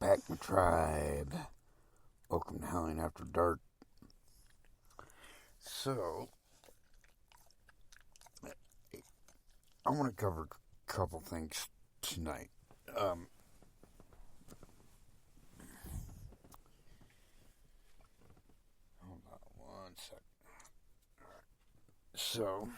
Back my tribe. Welcome to Howling After Dark. So, I want to cover a couple things tonight. Hold on 1 second. Alright. So,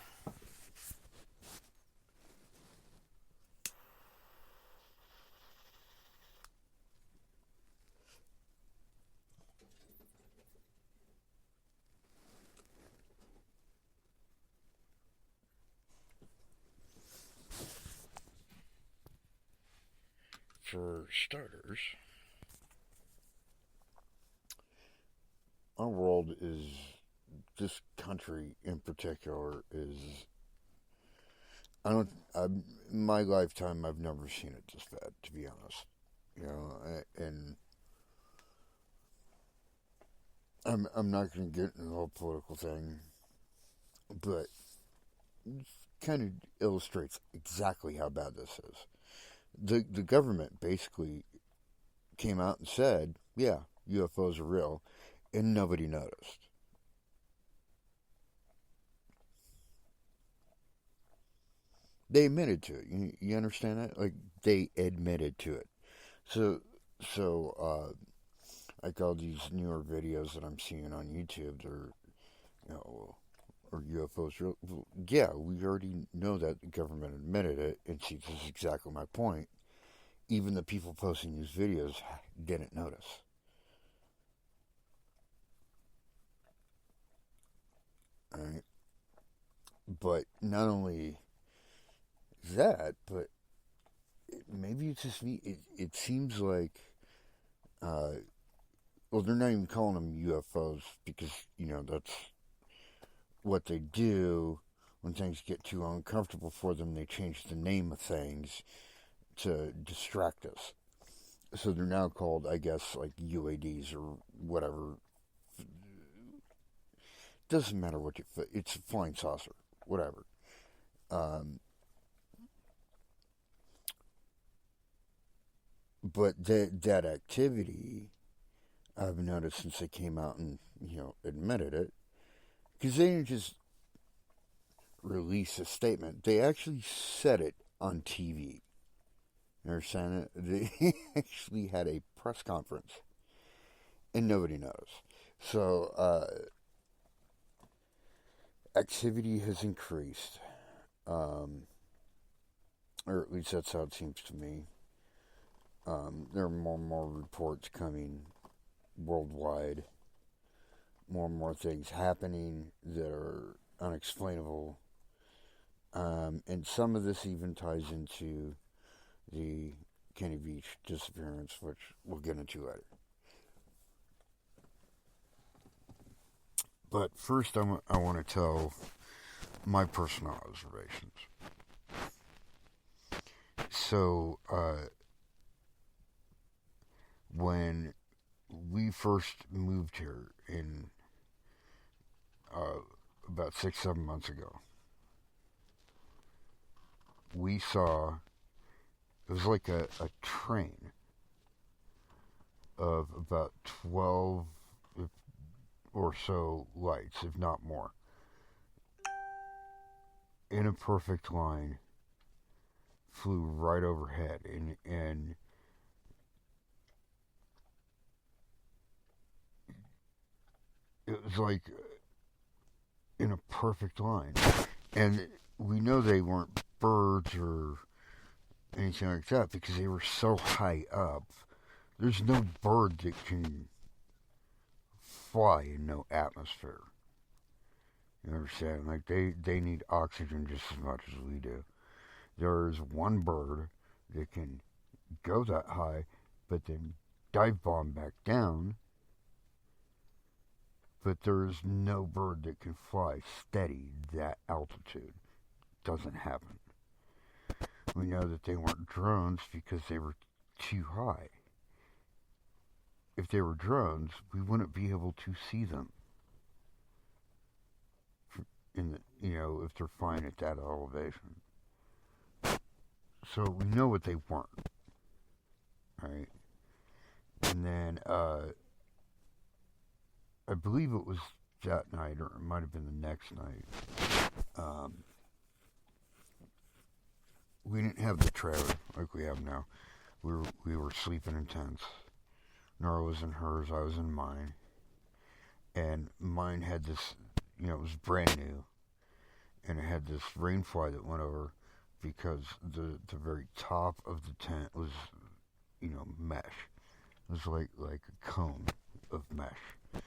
for starters, our world is, this country in particular is, in my lifetime, I've never seen it this bad, to be honest. You know, and I'm not going to get into the whole political thing, but it kind of illustrates exactly how bad this is. The government basically came out and said, yeah, UFOs are real, and nobody noticed. They admitted to it. You understand that? Like, they admitted to it. So, like all these newer videos that I'm seeing on YouTube, they're, or UFOs. Yeah, we already know that the government admitted it, and see, this is exactly my point. Even the people posting these videos didn't notice. Alright? But not only that, but maybe it's just me. It seems like, well, they're not even calling them UFOs because, that's what they do. When things get too uncomfortable for them, they change the name of things to distract us. So they're now called, I guess, like UADs or whatever. Doesn't matter what it's a flying saucer, whatever. But that activity, I've noticed since they came out and, admitted it, because they didn't just release a statement, they actually said it on TV. You understand it? They actually had a press conference, and nobody knows. So, activity has increased, or at least that's how it seems to me. There are more and more reports coming worldwide, more and more things happening that are unexplainable, and some of this even ties into the Kenny Beach disappearance, which we'll get into later. But first, I want to tell my personal observations. So, when we first moved here in about 6-7 months ago, we saw, it was like a train of about 12 or so lights, if not more, in a perfect line, flew right overhead, and it was like in a perfect line. And we know they weren't birds or anything like that because they were so high up. There's no bird that can fly in no atmosphere. You understand? Like, they need oxygen just as much as we do. There's one bird that can go that high, but then dive bomb back down. But there's no bird that can fly steady that altitude. Doesn't happen. We know that they weren't drones because they were too high. If they were drones, we wouldn't be able to see them. If they're flying at that elevation. So we know what they weren't. Right? And then I believe it was that night, or it might have been the next night. Um, we didn't have the trailer like we have now. We were sleeping in tents. Nora was in hers, I was in mine. And mine had this, it was brand new. And it had this rainfly that went over because the very top of the tent was, mesh. It was like a cone of mesh.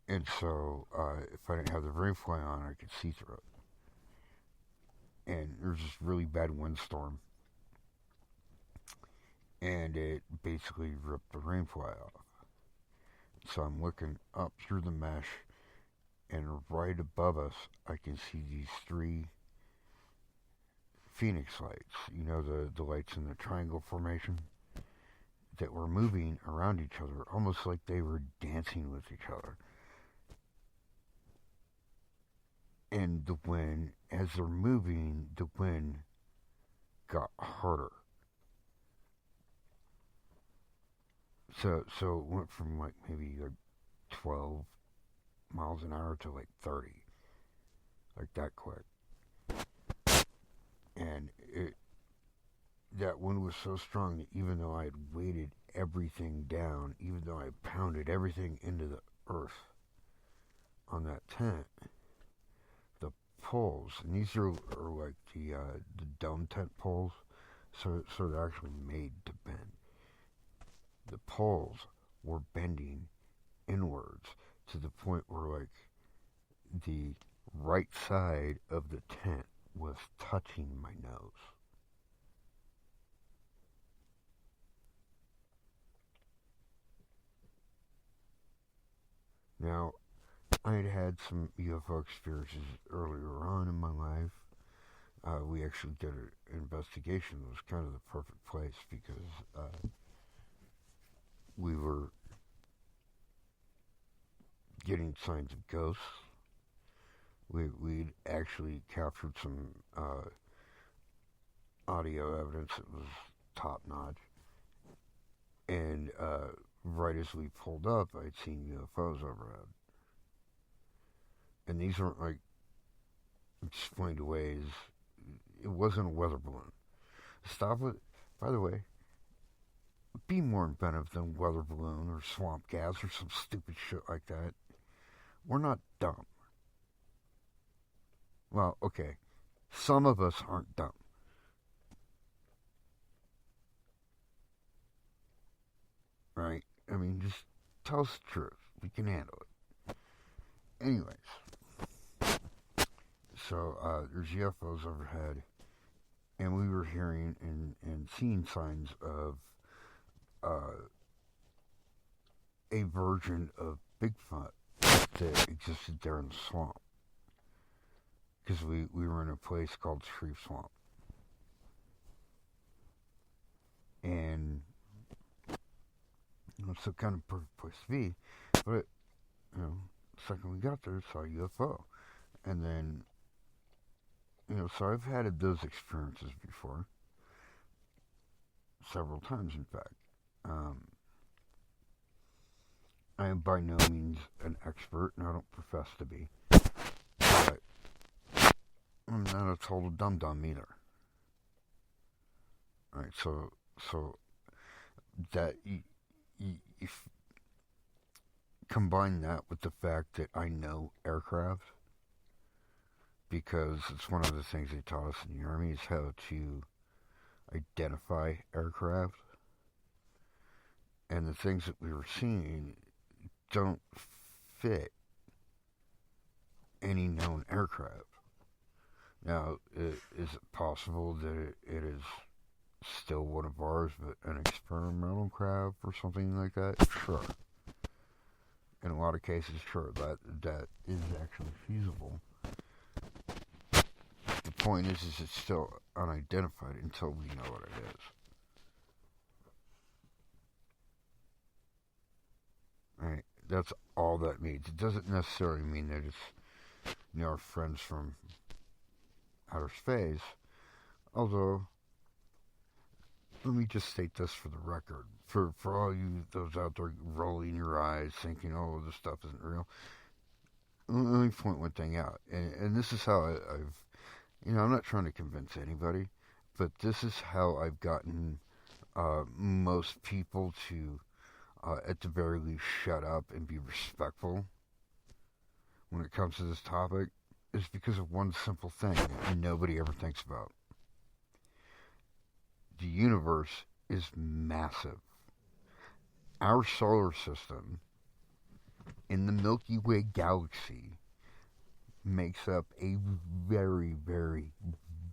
And so if I didn't have the rainfly on, I could see through it. And there was this really bad windstorm. And it basically ripped the rainfly off. So I'm looking up through the mesh, and right above us, I can see these three phoenix lights. The lights in the triangle formation that were moving around each other, almost like they were dancing with each other. And the wind, as they're moving, the wind got harder. So it went from like maybe like 12 miles an hour to like 30, like that quick. And that wind was so strong that even though I had weighted everything down, even though I pounded everything into the earth on that tent, the poles, and these are like the dome tent poles, so they're actually made to bend. The poles were bending inwards to the point where like the right side of the tent was touching my nose. Now, I had had some UFO experiences earlier on in my life. We actually did an investigation. It was kind of the perfect place because we were getting signs of ghosts. We'd actually captured some audio evidence that was top notch. And right as we pulled up, I'd seen UFOs overhead. And these weren't like explained away as it wasn't a weather balloon. Stop with, by the way, be more inventive than weather balloon or swamp gas or some stupid shit like that. We're not dumb. Well, okay, some of us aren't dumb. Right? I mean, just tell us the truth. We can handle it. Anyways, so there's UFOs overhead, and we were hearing and seeing signs of a version of Bigfoot that existed there in the swamp. Because we were in a place called Shreve Swamp. And it's a kind of perfect place to be. But, the second we got there, saw a UFO. And then, so I've had those experiences before. Several times, in fact. I am by no means an expert, and I don't profess to be. But I'm not a total dum-dum either. Alright, so that if combine that with the fact that I know aircraft, because it's one of the things they taught us in the Army is how to identify aircraft. And the things that we were seeing don't fit any known aircraft. Now, is it possible that it is still one of ours, but an experimental craft or something like that? Sure. In a lot of cases, sure, that is actually feasible. The point is it's still unidentified until we know what it is. Right? That's all that means. It doesn't necessarily mean that it's, our friends from outer space. Although, let me just state this for the record. For all you those out there rolling your eyes, thinking, "Oh, this stuff isn't real." Let me point one thing out, and this is how I've, I'm not trying to convince anybody, but this is how I've gotten most people to, at the very least, shut up and be respectful when it comes to this topic, is because of one simple thing that nobody ever thinks about. The universe is massive. Our solar system in the Milky Way galaxy makes up a very, very,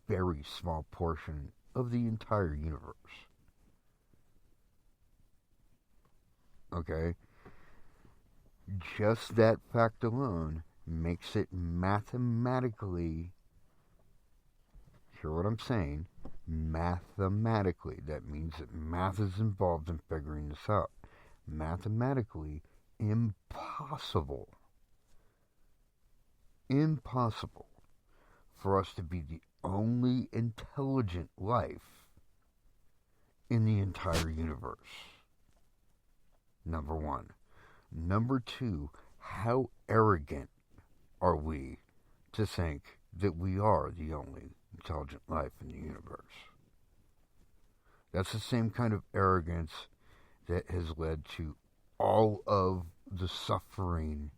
very small portion of the entire universe. Okay? Just that fact alone makes it mathematically, hear what I'm saying, mathematically, that means that math is involved in figuring this out. Mathematically impossible for us to be the only intelligent life in the entire universe. Number one. Number two, how arrogant are we to think that we are the only intelligent life in the universe? That's the same kind of arrogance that has led to all of the suffering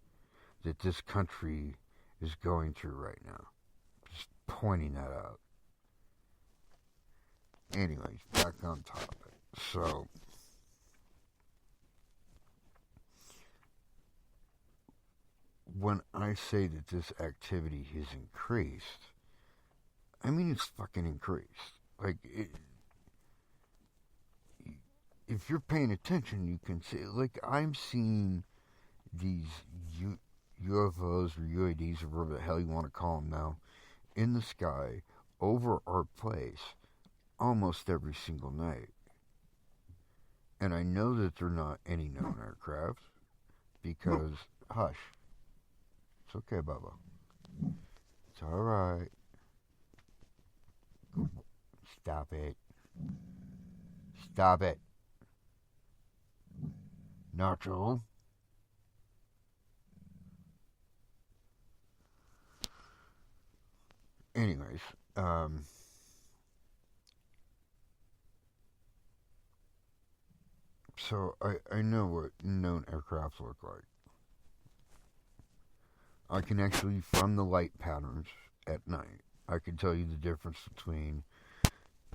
that this country is going through right now. Just pointing that out. Anyways, back on topic. So, when I say that this activity has increased, I mean it's fucking increased. Like, if you're paying attention, you can see, like, I'm seeing these UFOs or UADs or whatever the hell you want to call them now, in the sky over our place almost every single night. And I know that they're not any known aircraft because, hush, it's okay, Bubba. It's alright. Stop it. Stop it. Nacho. Anyways, so I know what known aircraft look like. I can actually, from the light patterns at night, I can tell you the difference between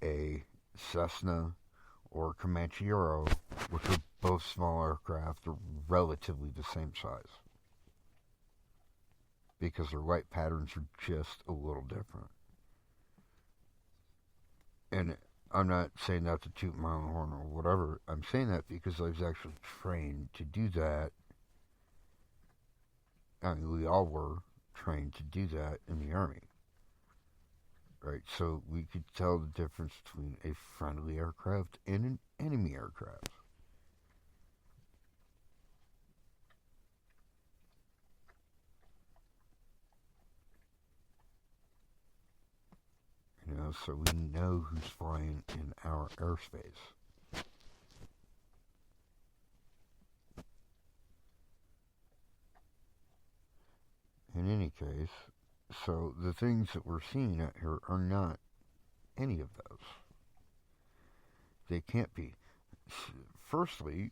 a Cessna or a Comanche Euro, which are both small aircraft, are relatively the same size. Because their light patterns are just a little different. And I'm not saying that to toot my own horn or whatever. I'm saying that because I was actually trained to do that. I mean, we all were trained to do that in the Army. Right? So we could tell the difference between a friendly aircraft and an enemy aircraft. So we know who's flying in our airspace. In any case, so the things that we're seeing out here are not any of those. They can't be. Firstly,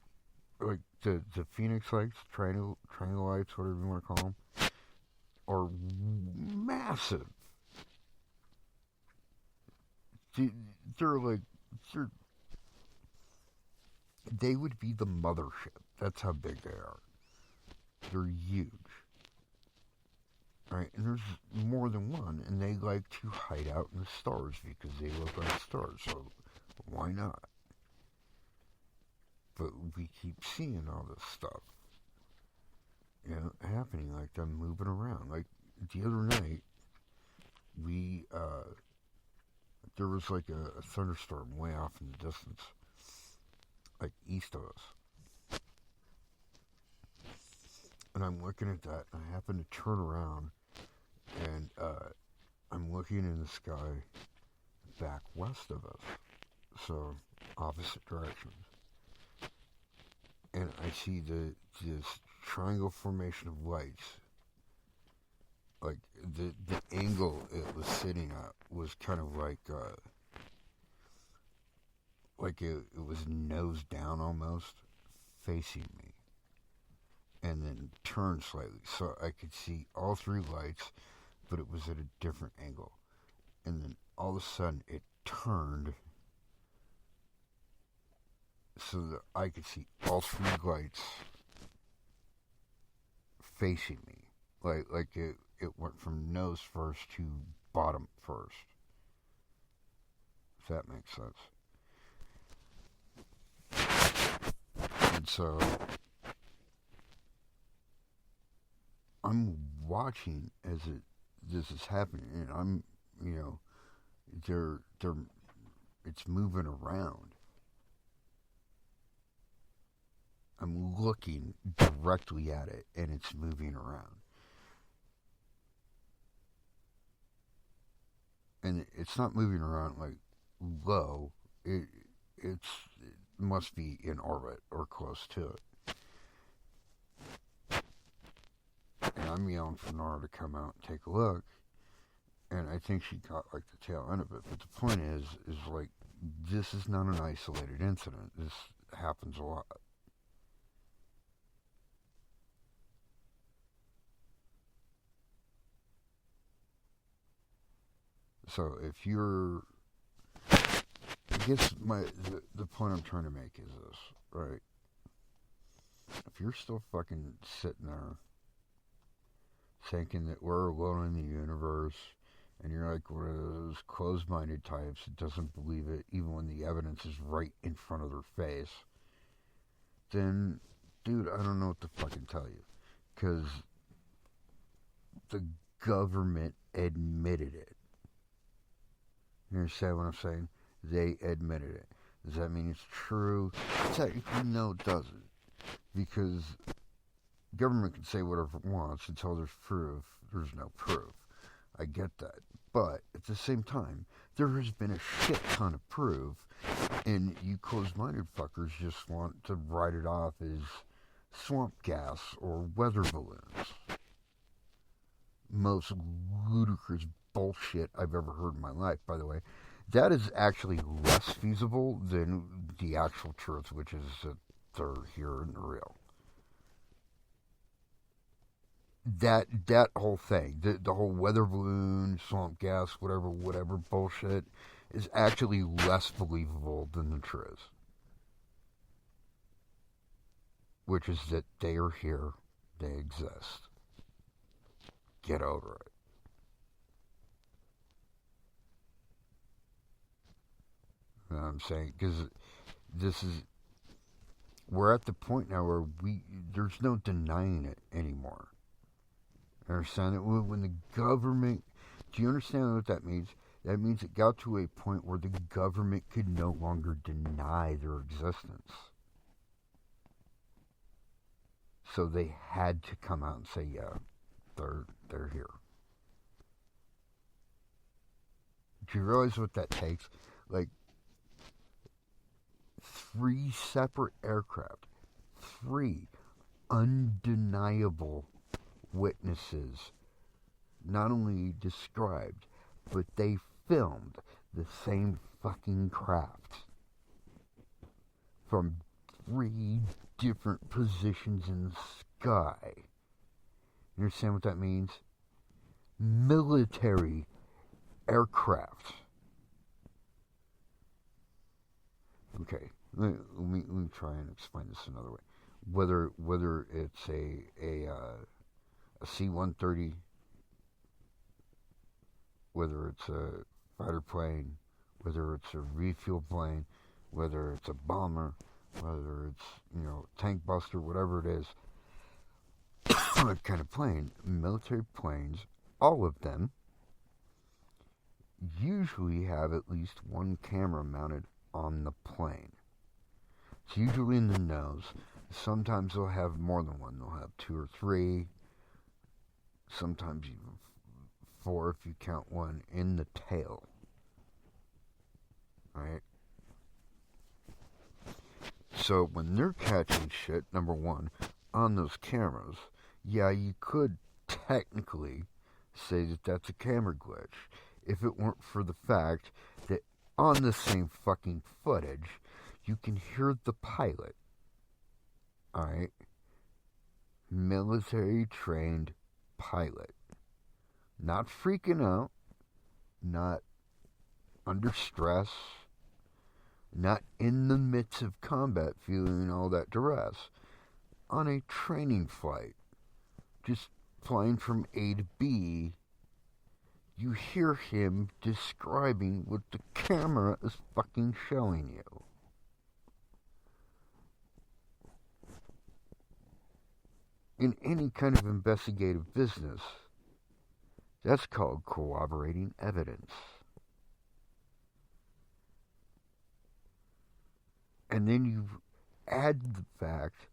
like the Phoenix lights, triangle lights, whatever you want to call them, are massive. They're like, they're, they would be the mothership. That's how big they are. They're huge. Right? And there's more than one, and they like to hide out in the stars because they look like stars, so why not? But we keep seeing all this stuff, happening, like them moving around. Like the other night, there was like a thunderstorm way off in the distance, like east of us. And I'm looking at that, and I happen to turn around, and I'm looking in the sky back west of us. so opposite directions. And I see this triangle formation of lights. Like the angle it was sitting at was kind of like it was nose down almost, facing me, and then turned slightly, so I could see all three lights, but it was at a different angle. And then all of a sudden it turned so that I could see all three lights facing me. Like it went from nose first to bottom first. If that makes sense. And so I'm watching as this is happening, and I'm, you know, they're it's moving around. I'm looking directly at it, and it's moving around. And it's not moving around like low. It must be in orbit or close to it. And I'm yelling for Nora to come out and take a look. And I think she got like the tail end of it. But the point is like, this is not an isolated incident. This happens a lot. So if you're, I guess the point I'm trying to make is this, right? If you're still fucking sitting there thinking that we're alone in the universe, and you're like one of those closed-minded types that doesn't believe it even when the evidence is right in front of their face, then, dude, I don't know what to fucking tell you. Because the government admitted it. You understand what I'm saying? They admitted it. Does that mean it's true? Technically, no, it doesn't. Because government can say whatever it wants until there's proof. There's no proof. I get that. But at the same time, there has been a shit ton of proof, and you closed-minded fuckers just want to write it off as swamp gas or weather balloons. Most ludicrous bullshit I've ever heard in my life, by the way. That is actually less feasible than the actual truth, which is that they're here and real. That whole thing, the whole weather balloon, swamp gas, whatever bullshit, is actually less believable than the truth. Which is that they are here, they exist. Get over it. You know what I'm saying? Because we're at the point now where there's no denying it anymore. Understand it? When the government, do you understand what that means? That means it got to a point where the government could no longer deny their existence. So they had to come out and say, yeah, they're here. Do you realize what that takes? Like, 3 separate aircraft, 3 undeniable witnesses not only described, but they filmed the same fucking craft from 3 different positions in the sky. You understand what that means? Military aircraft. Okay, let me try and explain this another way. Whether it's a C-130, whether it's a fighter plane, whether it's a refuel plane, whether it's a bomber, whether it's, tank buster, whatever it is, what kind of plane, military planes, all of them usually have at least one camera mounted on the plane. It's usually in the nose. Sometimes they'll have more than one. They'll have 2 or 3. Sometimes even 4 if you count one in the tail. Right? So when they're catching shit, number one, on those cameras, yeah, you could technically say that that's a camera glitch if it weren't for the fact that on the same fucking footage, you can hear the pilot, alright? Military trained pilot. Not freaking out, not under stress, not in the midst of combat feeling all that duress. On a training flight, just flying from A to B, you hear him describing what the camera is fucking showing you. In any kind of investigative business, that's called corroborating evidence. And then you add the fact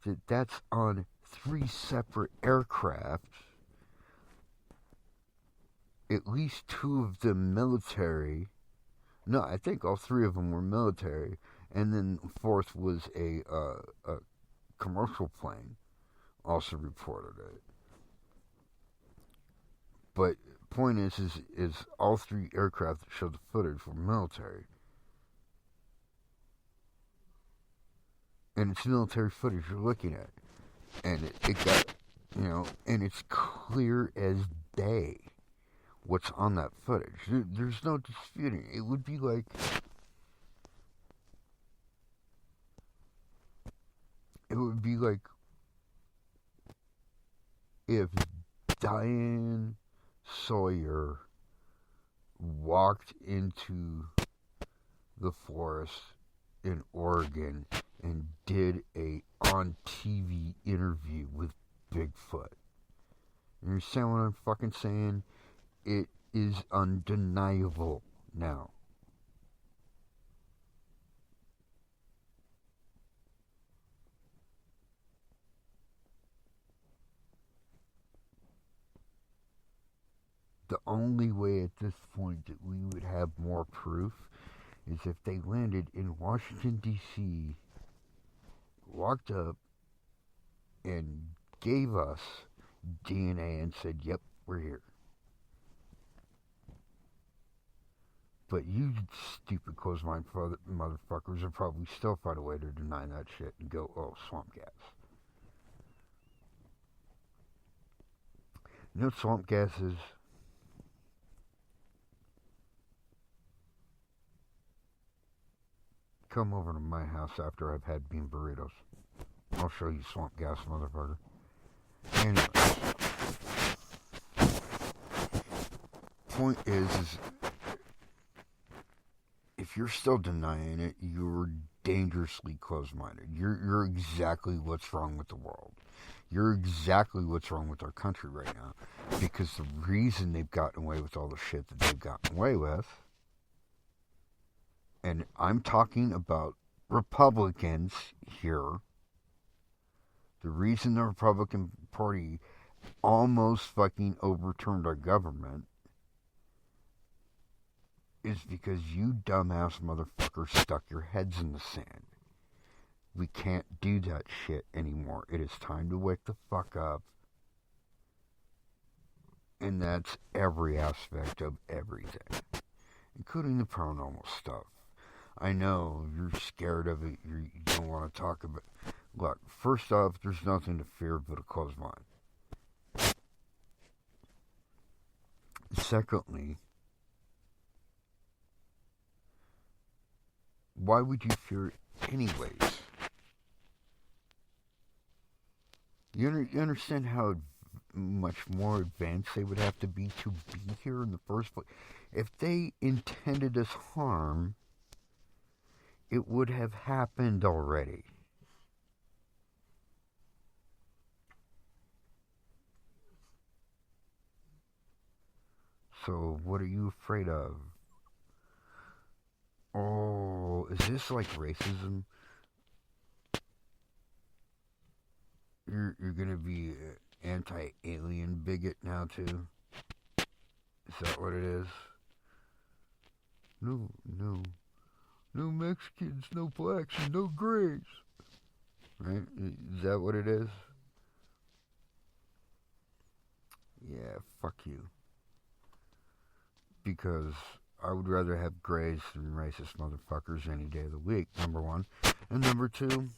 that that's on 3 separate aircraft, at least 2 of them military. No, I think all 3 of them were military, and then the 4th was a commercial plane, also reported it. But point is all 3 aircraft that showed the footage were military. And it's military footage you're looking at. And it got, and it's clear as day what's on that footage. There's no disputing. It would be like if Diane Sawyer walked into the forest in Oregon and did a on TV interview with Bigfoot. You understand what I'm fucking saying? It is undeniable now. The only way at this point that we would have more proof is if they landed in Washington, D.C., walked up and gave us DNA and said, yep, we're here. But you stupid closed-mind motherfuckers will probably still find a way to deny that shit and go, oh, swamp gas. You know what swamp gas is? Come over to my house after I've had bean burritos. I'll show you swamp gas, motherfucker. Anyways. Point is if you're still denying it, you're dangerously closed-minded. You're exactly what's wrong with the world. You're exactly what's wrong with our country right now. Because the reason they've gotten away with all the shit that they've gotten away with, and I'm talking about Republicans here, the reason the Republican Party almost fucking overturned our government is because you dumbass motherfuckers stuck your heads in the sand. We can't do that shit anymore. It is time to wake the fuck up. And that's every aspect of everything, including the paranormal stuff. I know you're scared of it. You don't want to talk about it. Look, first off, there's nothing to fear but a closed mind. Secondly, why would you fear it anyways? You understand how much more advanced they would have to be here in the first place? If they intended us harm, it would have happened already. So, what are you afraid of? Oh, is this like racism? You're gonna be an anti-alien bigot now too? Is that what it is? No. no Mexicans, no blacks, and no grays. Right? Is that what it is? Yeah, fuck you. Because I would rather have grays than racist motherfuckers any day of the week, number one. And number two,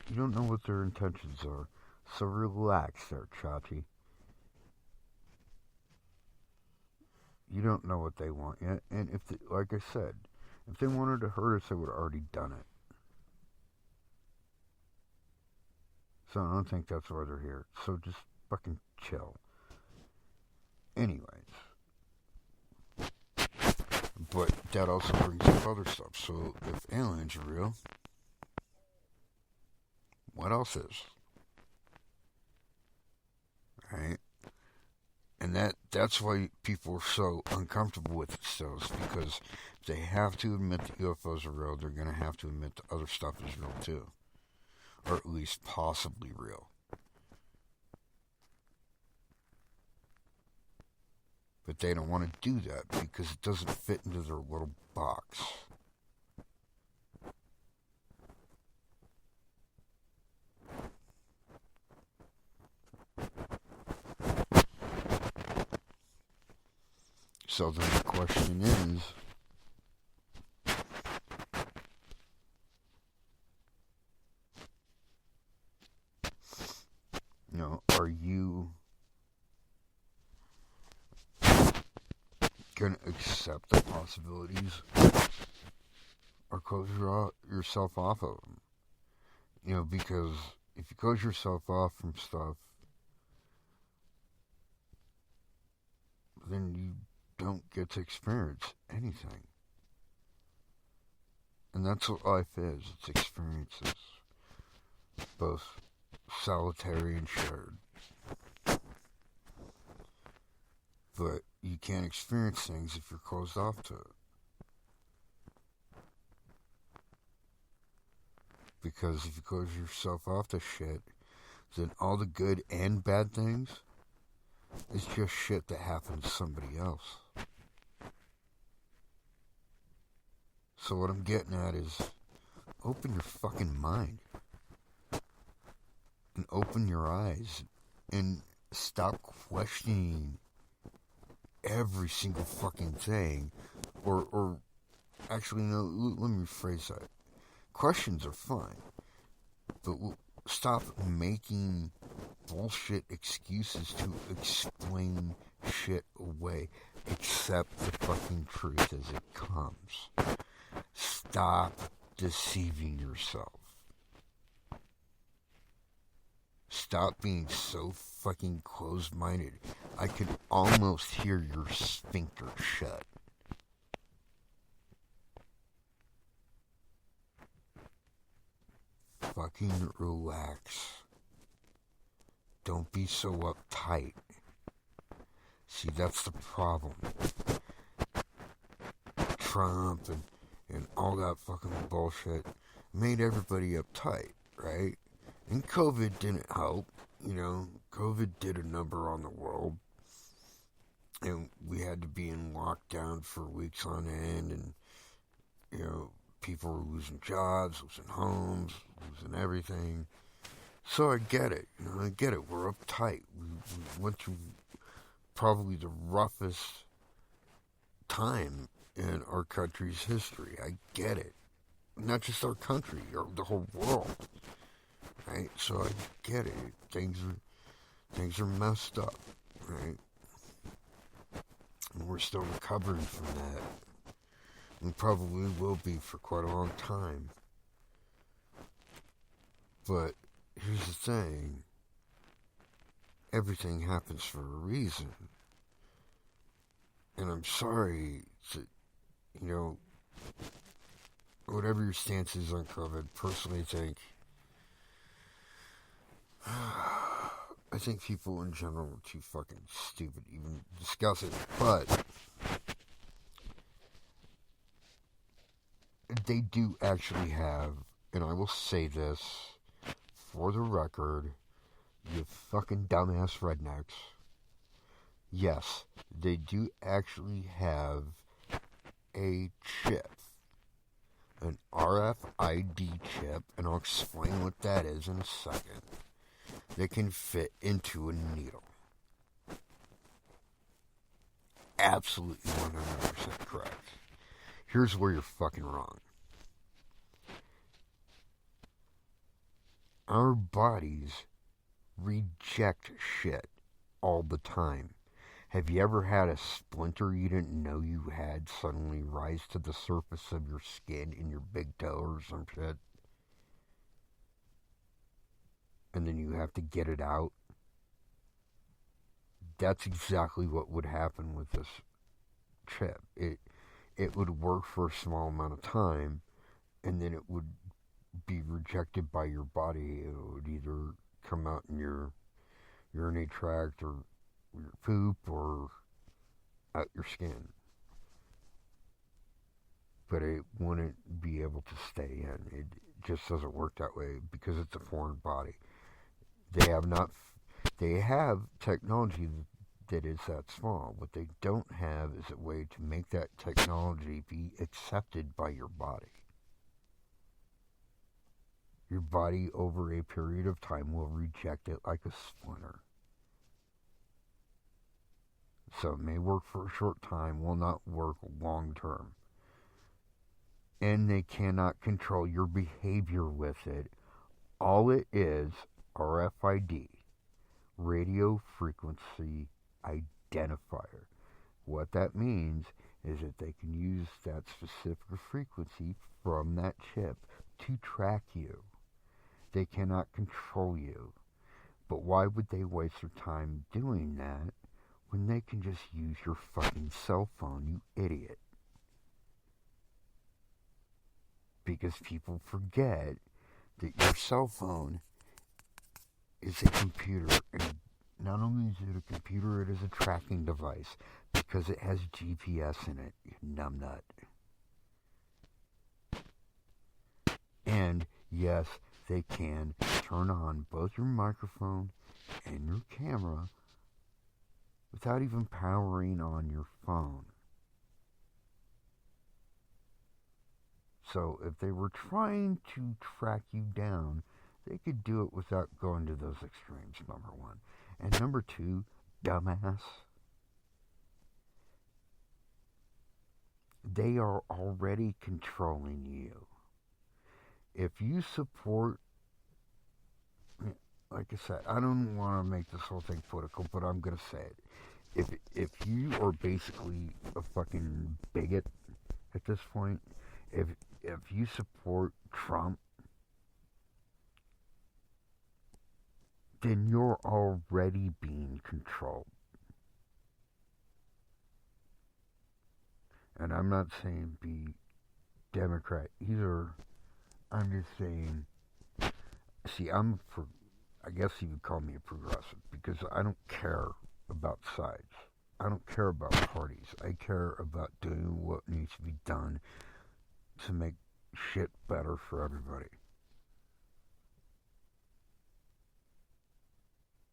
you don't know what their intentions are. So relax there, Chachi. You don't know what they want yet. And if, they, like I said, if they wanted to hurt us, they would have already done it. So I don't think that's why they're here. So just fucking chill. Anyways. But that also brings up other stuff. So if aliens are real, what else is? Right? And that's why people are so uncomfortable with it still, is because if they have to admit that UFOs are real, they're going to have to admit that other stuff is real too. Or at least possibly real. But they don't want to do that because it doesn't fit into their little box. So then the question is, are you going to accept the possibilities or close yourself off of them? Because if you close yourself off from stuff, then you don't get to experience anything. And that's what life is. It's experiences. Both solitary and shared. But you can't experience things if you're closed off to it. Because if you close yourself off to shit, then all the good and bad things is just shit that happened to somebody else. So what I'm getting at is, open your fucking mind. And open your eyes. And stop questioning every single fucking thing. Or actually, no, let me rephrase that. Questions are fine. But stop making bullshit excuses to explain shit away. Accept the fucking truth as it comes. Stop deceiving yourself. Stop being so fucking closed-minded. I could almost hear your sphincter shut. Fucking relax. Don't be so uptight. See, that's the problem. Trump and all that fucking bullshit made everybody uptight, right? And COVID didn't help. COVID did a number on the world. And we had to be in lockdown for weeks on end. And, people were losing jobs, losing homes, losing everything. So I get it. I get it. We're uptight. We went through probably the roughest time in our country's history. I get it. Not just our country, or the whole world. Right? So I get it. Things are messed up. Right? And we're still recovering from that. And probably will be for quite a long time. But here's the thing. Everything happens for a reason. And I'm sorry that, whatever your stance is on COVID, personally I think people in general are too fucking stupid to even discuss it. But they do actually have, and I will say this for the record, you fucking dumbass rednecks. Yes, they do actually have a chip an RFID chip, and I'll explain what that is in a second, that can fit into a needle. Absolutely 100% correct. Here's where you're fucking wrong. Our bodies reject shit all the time. Have you ever had a splinter you didn't know you had suddenly rise to the surface of your skin in your big toe or some shit? And then you have to get it out? That's exactly what would happen with this chip. It would work for a small amount of time, and then it would be rejected by your body. It would either come out in your urinary tract or your poop or out your skin. But it wouldn't be able to stay in. It just doesn't work that way because it's a foreign body. They have technology that is that small. What they don't have is a way to make that technology be accepted by your body. Your body over a period of time will reject it like a splinter. So it may work for a short time, will not work long term. And they cannot control your behavior with it. All it is, RFID, radio frequency identifier. What that means is that they can use that specific frequency from that chip to track you. They cannot control you. But why would they waste their time doing that when they can just use your fucking cell phone, you idiot? Because people forget that your cell phone is a computer, and not only is it a computer, it is a tracking device because it has GPS in it, you numbnut. And yes, they can turn on both your microphone and your camera without even powering on your phone. So if they were trying to track you down, they could do it without going to those extremes, number one. And number two, dumbass, they are already controlling you. If you support, like I said, I don't want to make this whole thing political, but I'm going to say it. If you are basically a fucking bigot at this point, if you support Trump, then you're already being controlled. And I'm not saying be Democrat either. I'm just saying, see, I guess you would call me a progressive because I don't care about sides. I don't care about parties. I care about doing what needs to be done to make shit better for everybody.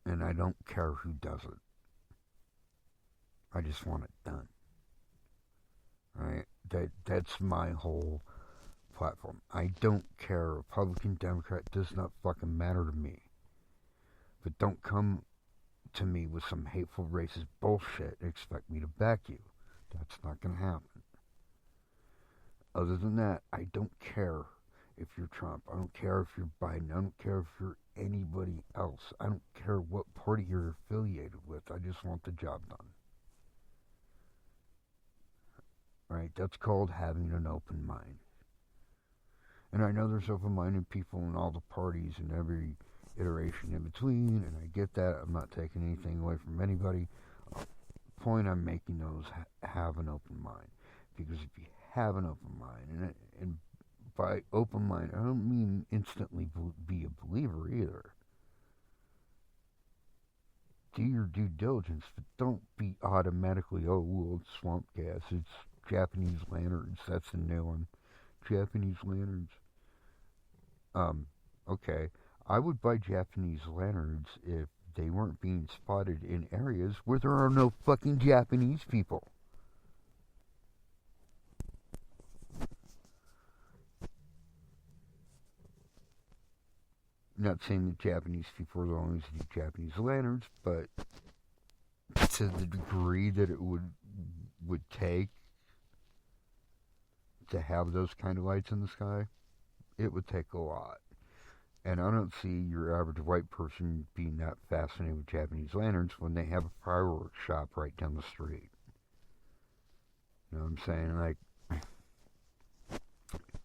And I don't care who does it. I just want it done. Right? That's my whole platform. I don't care. Republican, Democrat, does not fucking matter to me. But don't come to me with some hateful racist bullshit and expect me to back you. That's not going to happen. Other than that, I don't care if you're Trump. I don't care if you're Biden. I don't care if you're anybody else. I don't care what party you're affiliated with. I just want the job done. Right? That's called having an open mind. And I know there's open-minded people in all the parties and every iteration in between, and I get that. I'm not taking anything away from anybody. The point I'm making though is have an open mind. Because if you have an open mind, and by open mind, I don't mean instantly be a believer either. Do your due diligence, but don't be automatically, oh, well, it's swamp gas, it's Japanese lanterns, that's a new one. Japanese lanterns. Okay. I would buy Japanese lanterns if they weren't being spotted in areas where there are no fucking Japanese people. Not saying the Japanese people are the only ones who do Japanese lanterns, but to the degree that it would take to have those kind of lights in the sky, it would take a lot. And I don't see your average white person being that fascinated with Japanese lanterns when they have a fireworks shop right down the street. You know what I'm saying? Like,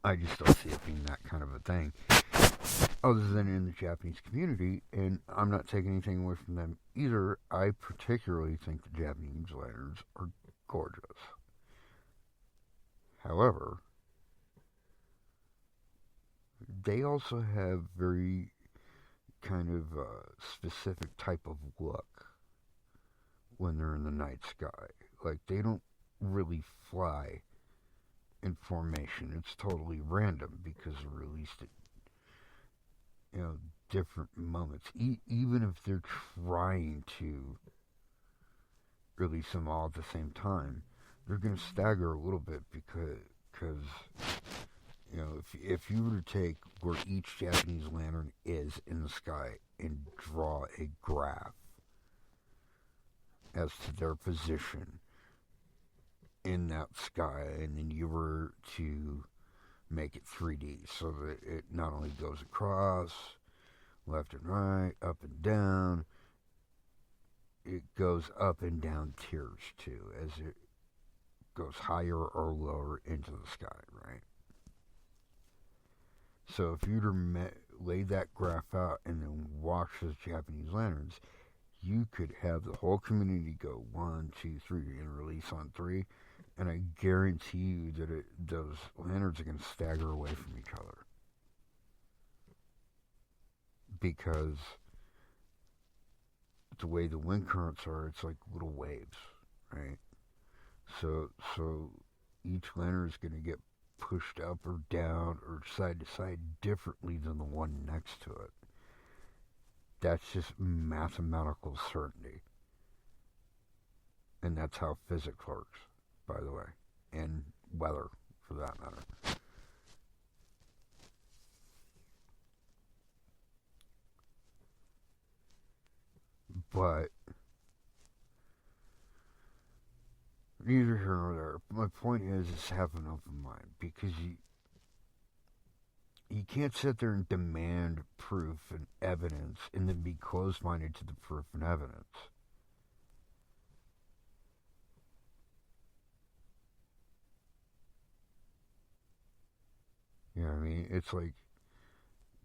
I just don't see it being that kind of a thing. Other than in the Japanese community, and I'm not taking anything away from them either, I particularly think the Japanese lanterns are gorgeous. However, they also have very kind of specific type of look when they're in the night sky. Like, they don't really fly in formation. It's totally random because they're released at, different moments. Even if they're trying to release them all at the same time, they're going to stagger a little bit because if you were to take where each Japanese lantern is in the sky and draw a graph as to their position in that sky, and then you were to make it 3D so that it not only goes across, left and right, up and down, it goes up and down tiers too, as it goes higher or lower into the sky, right? So if you were to lay that graph out and then watch those Japanese lanterns, you could have the whole community go 1, 2, 3 and release on 3, and I guarantee you that those lanterns are going to stagger away from each other. Because the way the wind currents are, it's like little waves, right? So each lantern is going to get pushed up or down or side to side differently than the one next to it. That's just mathematical certainty. And that's how physics works, by the way. And weather, for that matter. But neither here nor there. My point is have an open mind, because you can't sit there and demand proof and evidence and then be closed-minded to the proof and evidence. You know what I mean? It's like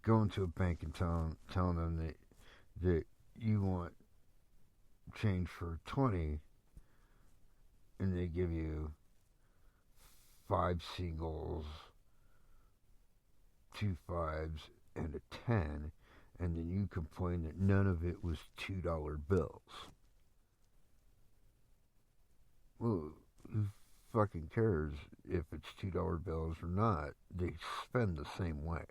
going to a bank and telling them that you want change for 20, and they give you 5 singles, 2 5s, and a 10, and then you complain that none of it was $2 bills. Well, who fucking cares if it's $2 bills or not? They spend the same way.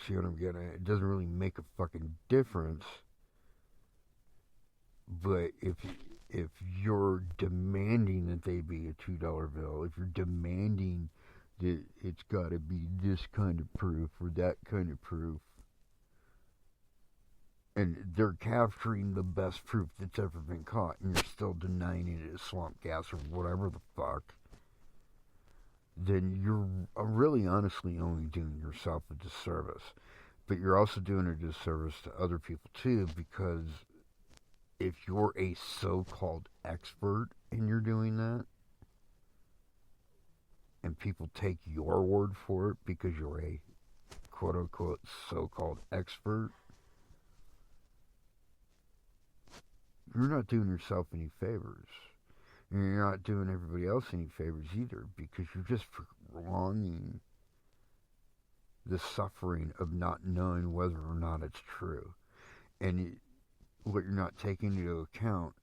See what I'm getting at? It doesn't really make a fucking difference. But if you're demanding that they be a $2 bill, if you're demanding that it's got to be this kind of proof or that kind of proof, and they're capturing the best proof that's ever been caught, and you're still denying it as swamp gas or whatever the fuck, then you're really honestly only doing yourself a disservice. But you're also doing a disservice to other people too, because if you're a so-called expert and you're doing that, and people take your word for it because you're a quote-unquote so-called expert, you're not doing yourself any favors. And you're not doing everybody else any favors either, because you're just prolonging the suffering of not knowing whether or not it's true. And what you're not taking into account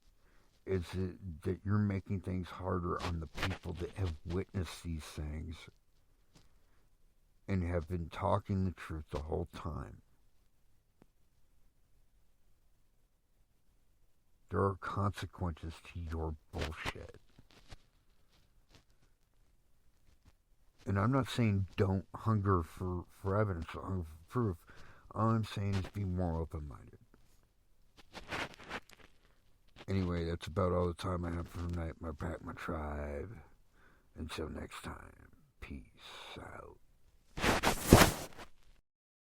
is that you're making things harder on the people that have witnessed these things and have been talking the truth the whole time. There are consequences to your bullshit. And I'm not saying don't hunger for evidence, or hunger for proof. All I'm saying is be more open-minded. Anyway, that's about all the time I have for tonight, my pack, my tribe. Until next time, peace out.